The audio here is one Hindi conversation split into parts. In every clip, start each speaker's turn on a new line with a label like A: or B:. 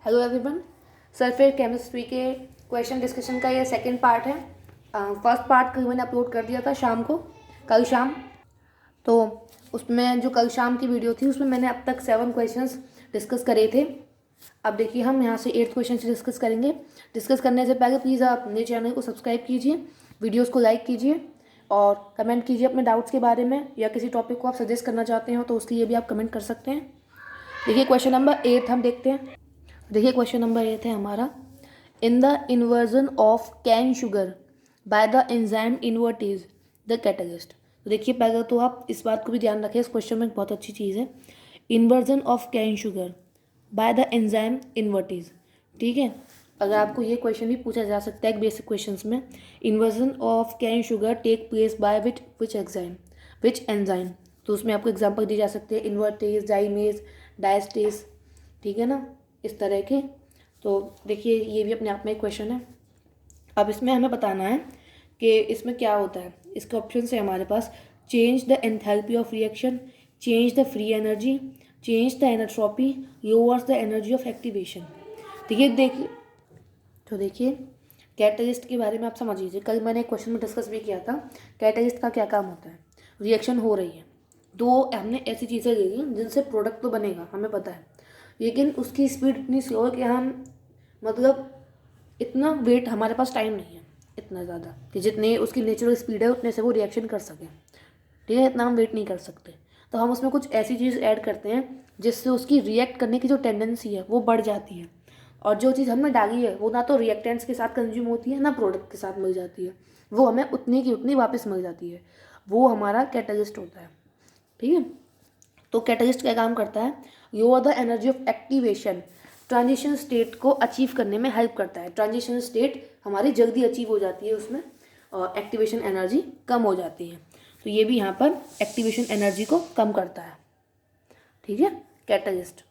A: Hello everyone. सरफेस केमिस्ट्री के क्वेश्चन डिस्कशन का ये सेकंड पार्ट है। फर्स्ट पार्ट कल मैंने अपलोड कर दिया था शाम को, कल शाम। तो उसमें जो कल शाम की वीडियो थी उसमें मैंने अब तक 7 क्वेश्चंस डिस्कस करे थे। अब देखिए हम यहाँ से 8th क्वेश्चन से डिस्कस करेंगे। डिस्कस करने से पहले प्लीज़ आप मेरे चैनल को सब्सक्राइब कीजिए, वीडियोज़ को लाइक कीजिए और कमेंट कीजिए अपने डाउट्स के बारे में, या किसी टॉपिक को आप सजेस्ट करना चाहते हो तो उसके लिए भी आप कमेंट कर सकते हैं। देखिए क्वेश्चन नंबर 8 हम देखते हैं। देखिए क्वेश्चन नंबर 8 है हमारा, in the inversion of cane sugar by the enzyme invertase the catalyst. तो देखिए पहले तो आप इस बात को भी ध्यान रखें, इस क्वेश्चन में बहुत अच्छी चीज़ है, inversion of cane sugar by the enzyme invertase. ठीक है, अगर आपको ये क्वेश्चन भी पूछा जा सकता है बेसिक क्वेश्चंस में, inversion of cane sugar take place by which enzyme, तो उसमें आपको एग्जांपल दी जा सकते हैं इन्वर्टेज, डाइमेज, डायस्टेज। ठीक है ना, इस तरह के। तो देखिए ये भी अपने आप में एक क्वेश्चन है। अब इसमें हमें बताना है कि इसमें क्या होता है। इसके ऑप्शन है हमारे पास, change the enthalpy of reaction, change the free energy, change the entropy, lowers the energy of activation. देखिए कैटलिस्ट के बारे में आप समझ लीजिए, कल मैंने एक क्वेश्चन में डिस्कस भी किया था कैटलिस्ट का क्या काम होता है। रिएक्शन हो रही है, दो हमने ऐसी चीज़ें ले ली जिनसे प्रोडक्ट तो बनेगा हमें पता है, लेकिन उसकी स्पीड इतनी स्लो है कि हम मतलब इतना वेट, हमारे पास टाइम नहीं है इतना ज़्यादा कि जितने उसकी नेचुरल स्पीड है उतने से वो रिएक्शन कर सके। ठीक है, इतना हम वेट नहीं कर सकते, तो हम उसमें कुछ ऐसी चीज़ ऐड करते हैं जिससे उसकी रिएक्ट करने की जो टेंडेंसी है वो बढ़ जाती है, और जो चीज़ हमने डाली है वो ना तो रिएक्टेंट्स के साथ कंज्यूम होती है ना प्रोडक्ट के साथ मिल जाती है, वो हमें उतनी की उतनी वापस मिल जाती है। वो हमारा कैटलिस्ट होता है। ठीक है, तो कैटलिस्ट क्या काम करता है, lower the energy of activation, transition state को अचीव करने में हेल्प करता है। ट्रांजिशन स्टेट हमारी जल्दी अचीव हो जाती है उसमें, और एक्टिवेशन एनर्जी कम हो जाती है, तो ये भी यहाँ पर एक्टिवेशन एनर्जी को कम करता है। ठीक है, कैटलिस्ट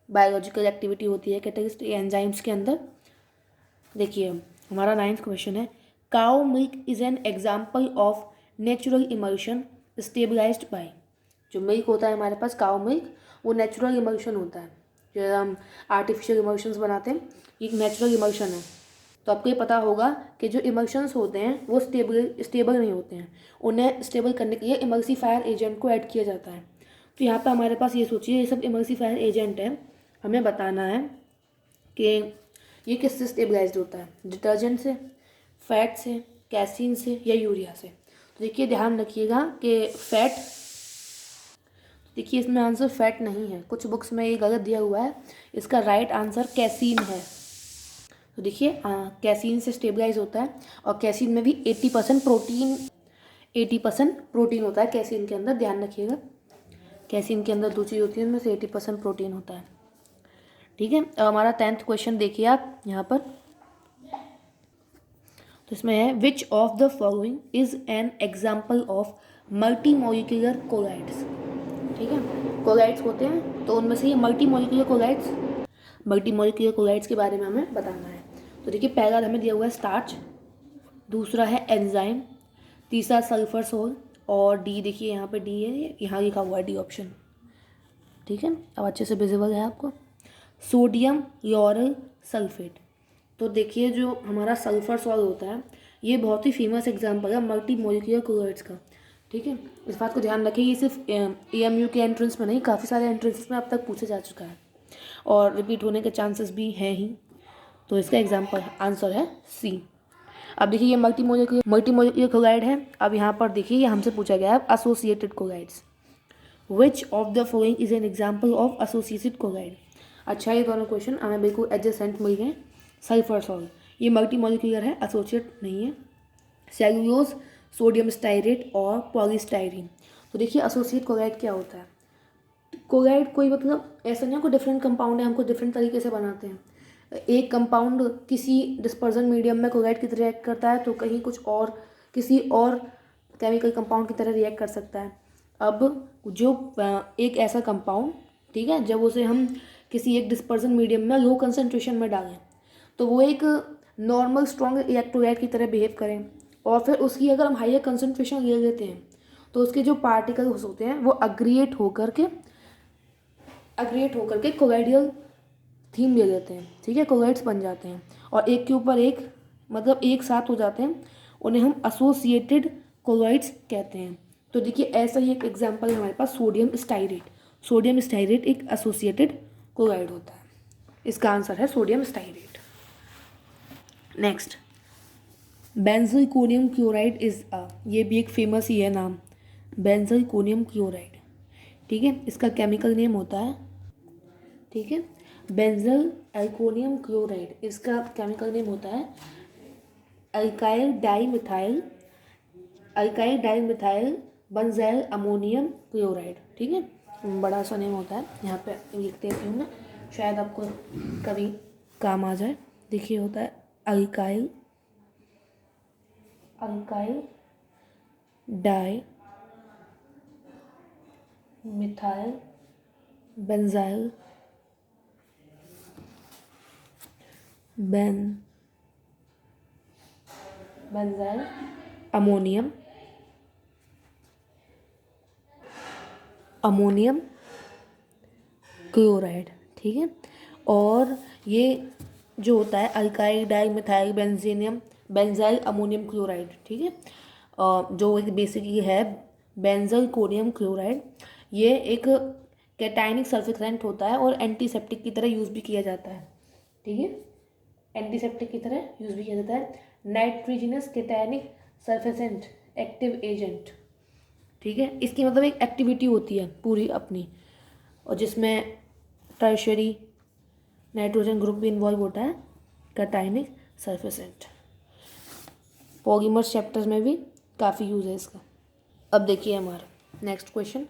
A: बायोलॉजिकल एक्टिविटी होती है कैटलिस्ट एंजाइम्स के अंदर। देखिए हमारा 9th क्वेश्चन है, cow milk is an example of natural emulsion stabilized by. जो मिल्क होता है हमारे पास, काउ मिल्क, वो नेचुरल इमल्शन होता है। जो हम आर्टिफिशियल इमल्शंस बनाते हैं, ये एक नेचुरल इमल्शन है। तो आपको ये पता होगा कि जो इमल्शंस होते हैं वो स्टेबल नहीं होते हैं, उन्हें स्टेबल करने के लिए इमल्सीफायर एजेंट को ऐड किया जाता है। तो यहाँ पे हमारे पास ये सोचिए, ये सब इमल्सीफायर एजेंट है, हमें बताना है कि ये किससे स्टेबलाइज्ड होता है, डिटर्जेंट से, फैट से, कैसीन से या यूरिया से। तो देखिए ध्यान रखिएगा कि फैट, देखिए इसमें आंसर फैट नहीं है, कुछ बुक्स में ये गलत दिया हुआ है, इसका राइट आंसर कैसीन है। तो देखिए कैसीन से स्टेबलाइज होता है, और कैसीन में भी 80% प्रोटीन होता है कैसीन के अंदर, ध्यान रखिएगा। कैसीन के अंदर 2 चीज़ होती है, उनमें से 80% प्रोटीन होता है। ठीक है, अब हमारा 10th क्वेश्चन देखिए आप यहाँ पर। तो इसमें है, which of the following is an example of multi molecular colloids. ठीक है, कोलाइड्स होते हैं तो उनमें से ये मल्टी मॉलिक्यूलर कोलाइड्स के बारे में हमें बताना है। तो देखिए पहला हमें दिया हुआ है स्टार्च, दूसरा है एंजाइम, तीसरा सल्फर सोल, और डी देखिए यहाँ पे डी है, यहाँ लिखा हुआ है डी ऑप्शन। ठीक है, अब अच्छे से विजिबल है आपको, सोडियम लॉरल सल्फेट। तो देखिए जो हमारा सल्फर सॉल्ट होता है ये बहुत ही फेमस एग्जाम्पल है मल्टी मॉलिक्यूलर कोलाइड्स का। ठीक है, इस बात को ध्यान रखें, ये सिर्फ AMU के एंट्रेंस में नहीं, काफ़ी सारे एंट्रेंसेस में अब तक पूछा जा चुका है और रिपीट होने के चांसेस भी हैं ही। तो इसका एग्जाम्पल आंसर है सी। अब देखिए ये मल्टी मॉलिक्यूलर कोलाइड है। अब यहाँ पर देखिए ये हमसे पूछा गया है associated colloids, which of the following is an example of associated colloid. अच्छा, ये दोनों क्वेश्चन हमें बिल्कुल एडजेसेंट मिल गए। सल्फर सॉल्ट ये मल्टी मॉलिक्यूलर है, एसोसिएट नहीं है। सेलुलोज, सोडियम स्टाइरेट और पॉलीस्टाइरीन। तो देखिए एसोसिएट कोलाइड क्या होता है, कोलाइड कोई मतलब ऐसा नहीं है कोई डिफरेंट कंपाउंड है, हमको डिफरेंट तरीके से बनाते हैं। एक कंपाउंड किसी डिस्पर्जन मीडियम में कोलाइड की तरह रिएक्ट करता है, तो कहीं कुछ और किसी और केमिकल कंपाउंड की तरह रिएक्ट कर सकता है। अब जो एक ऐसा कंपाउंड, ठीक है, जब उसे हम किसी एक डिस्पर्जन मीडियम में लो कंसनट्रेशन में डालें तो वो एक नॉर्मल स्ट्रॉन्ग इलेक्ट्रोलाइट की तरह बिहेव करें, और फिर उसकी अगर हम हाइयर कंसनट्रेशन ले लेते हैं तो उसके जो पार्टिकल्स होते हैं वो अग्रिएट होकर के कोलाइडियल थीम दे देते हैं, ठीक है, क्लोराइड्स बन जाते हैं और एक के ऊपर एक मतलब एक साथ हो जाते हैं, उन्हें हम एसोसिएटेड क्लोराइड्स कहते हैं। तो देखिए ऐसा ही एक एग्जांपल है हमारे पास सोडियम स्टाइरेट। सोडियम स्टाइरेट एक एसोसिएटेड क्लोराइड होता है। इसका आंसर है सोडियम स्टाइरेट। नेक्स्ट, बेंजोइकोनियम क्लोराइड इज ये भी एक फेमस ही है नाम, बेंजोइकोनियम क्लोराइड, ठीक है, इसका केमिकल नेम होता है, ठीक है, बेंजल एल्कोनियम क्लोराइड, इसका केमिकल नेम होता है alkyl dimethyl benzyl ammonium chloride, ठीक है, बड़ा सा नेम होता है, यहाँ पे लिख देती हूँ मैं, शायद आपको कभी काम आ जाए। देखिए होता है alkyl di methyl benzyl benzyl ammonium chloride, ठीक है। और ये जो होता है alkyl di methyl benzyl ammonium chloride, ठीक है, जो एक बेसिक ये है बेंजोइकोनियम क्लोराइड, ये एक कैटायनिक सल्फेक्टेंट होता है और एंटीसेप्टिक की तरह यूज़ भी किया जाता है, ठीक है, एंटीसेप्टिक की तरह यूज़ भी किया जाता है। नाइट्रोजनस कैटायनिक सल्फेसेंट एक्टिव एजेंट, ठीक है, इसकी मतलब एक एक्टिविटी होती है पूरी अपनी, और जिसमें टर्शरी नाइट्रोजन ग्रुप भी इन्वॉल्व होता है, कैटायनिक सल्फेसेंट। पॉलीमर्स चैप्टर्स में भी काफ़ी यूज़ है इसका। अब देखिए हमारा next question,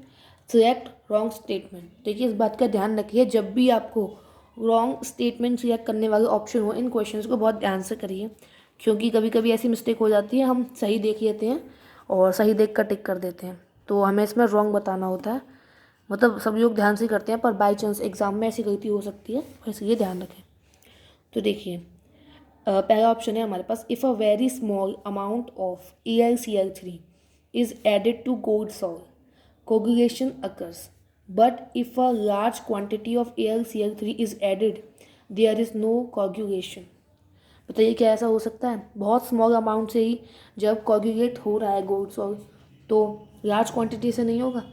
A: select wrong statement. देखिए इस बात का ध्यान रखिए, जब भी आपको रॉन्ग स्टेटमेंट सिलेक्ट करने वाले ऑप्शन हो, इन क्वेश्चंस को बहुत ध्यान से करिए, क्योंकि कभी कभी ऐसी मिस्टेक हो जाती है, हम सही देख लेते हैं और सही देख कर टिक कर देते हैं, तो हमें इसमें रॉन्ग बताना होता है। मतलब सब लोग ध्यान से करते हैं, पर बाई चांस एग्जाम में ऐसी गलती हो सकती है, इसलिए ध्यान रखें। तो देखिए पहला ऑप्शन है हमारे पास, if a very small amount of AlCl3 is added to gold soil, coagulation occurs. But if a large quantity of AlCl3 is added, there is no coagulation. बताइए क्या ऐसा हो सकता है? बहुत स्मॉल अमाउंट से ही जब कोगुलेट हो रहा है गोल्ड सॉइल, तो लार्ज क्वांटिटी से नहीं होगा?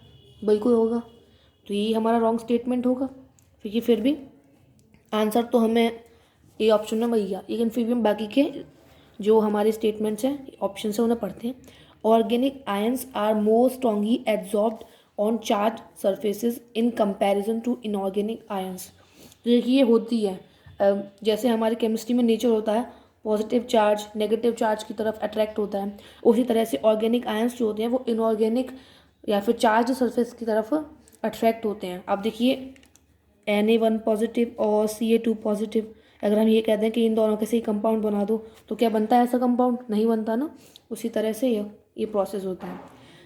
A: बिल्कुल होगा। तो ये हमारा रॉन्ग स्टेटमेंट होगा, क्योंकि फिर भी आंसर तो हमें ए ऑप्शन में मिल गया, लेकिन फिर भी हम बाकी के जो हमारे स्टेटमेंट्स हैं ऑप्शन से उन्हें पढ़ते हैं। Organic ions are more strongly absorbed on charge surfaces in comparison to inorganic ions. तो देखिए ये होती है, जैसे हमारे केमिस्ट्री में नेचर होता है पॉजिटिव चार्ज नेगेटिव चार्ज की तरफ अट्रैक्ट होता है, उसी तरह से ऑर्गेनिक आयंस जो होते हैं वो इनऑर्गेनिक या फिर चार्ज सरफेस की तरफ अट्रैक्ट होते हैं। अब देखिए Na1 पॉजिटिव और Ca2 पॉजिटिव, अगर हम ये कहते हैं कि इन दोनों के से ही कंपाउंड बना दो, तो क्या बनता है ऐसा कंपाउंड? नहीं बनता ना। उसी तरह से ये प्रोसेस होता है।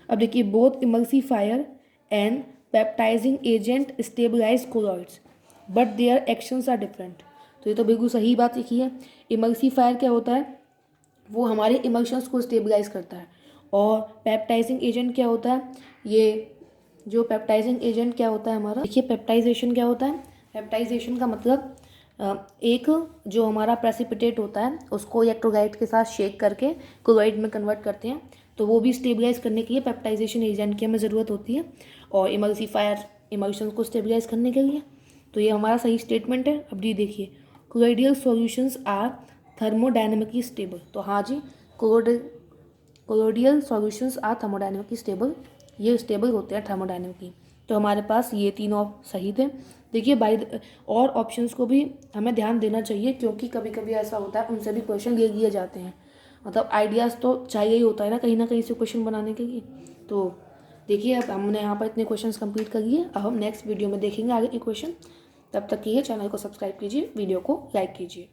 A: अब देखिए both emulsifier and peptizing agent stabilize colloids but their actions are different. तो ये तो बिल्कुल सही बात लिखी है। इमल्सीफायर क्या होता है? वो हमारे इमल्शंस को स्टेबलाइज करता है। और पेप्टाइजिंग एजेंट क्या होता है? ये जो पेप्टाइजिंग एजेंट क्या होता है हमारा, देखिए पेप्टाइजेशन क्या होता है? पेप्टाइजेशन का मतलब एक जो हमारा प्रेसिपिटेट होता है उसको इलेक्ट्रोलाइट के साथ शेक करके क्लोराइड में कन्वर्ट करते हैं, तो वो भी स्टेबलाइज करने के लिए पेप्टाइजेशन एजेंट की हमें ज़रूरत होती है, और इमल्सीफायर इमल्शन को स्टेबलाइज करने के लिए। तो ये हमारा सही स्टेटमेंट है। अब जी देखिए क्लोराइडियल सॉल्यूशंस आर थर्मोडायनेमिकली स्टेबल। तो हाँ जी, कोलोडियल सॉल्यूशंस आर थर्मोडायनेमिकली स्टेबल, ये स्टेबल होते हैं थर्मोडायनेमिकली। तो हमारे पास ये तीनों सही थे। देखिए और ऑप्शंस को भी हमें ध्यान देना चाहिए, क्योंकि कभी कभी ऐसा होता है उनसे भी क्वेश्चन ले लिए जाते हैं। मतलब आइडियाज़ तो चाहिए ही होता है ना कहीं से क्वेश्चन बनाने के लिए। तो देखिए अब हमने यहाँ पर इतने क्वेश्चंस कंप्लीट कर लिए। अब हम नेक्स्ट वीडियो में देखेंगे आगे के क्वेश्चन। तब तक के लिए चैनल को सब्सक्राइब कीजिए, वीडियो को लाइक कीजिए।